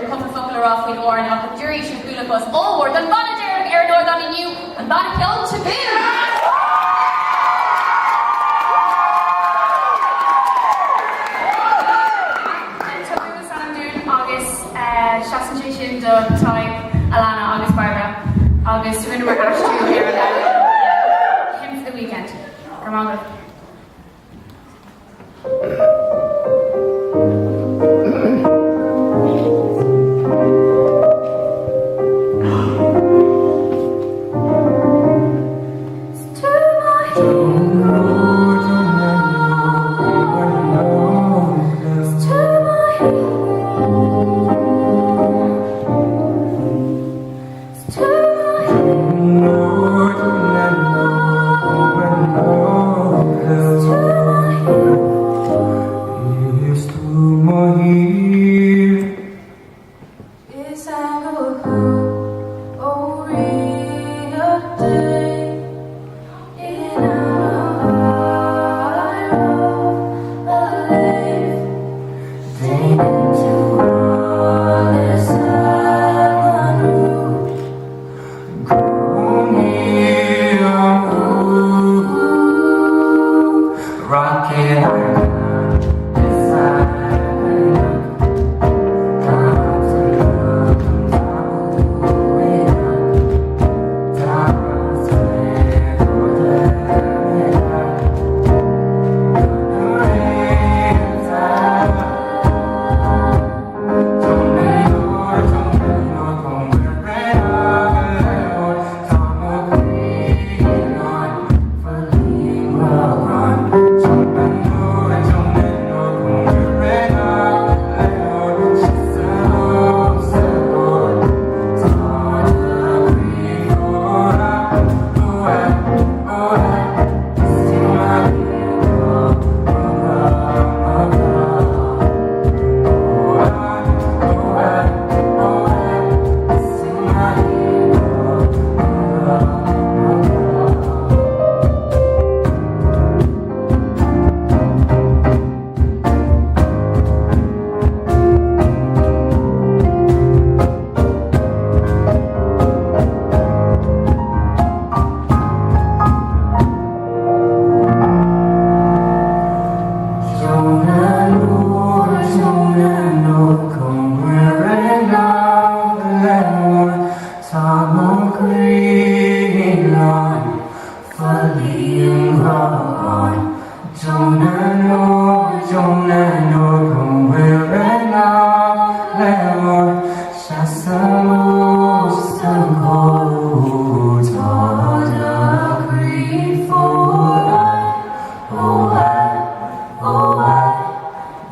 Chumna focail off with Oran up the duration Bulapus Allward and Bonaderic Ernor Donny New and Bonakill to Bill. Shasantrishin do Ty Alana August Barbara August Winter Ash to him for the weekend. Come on.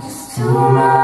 Just to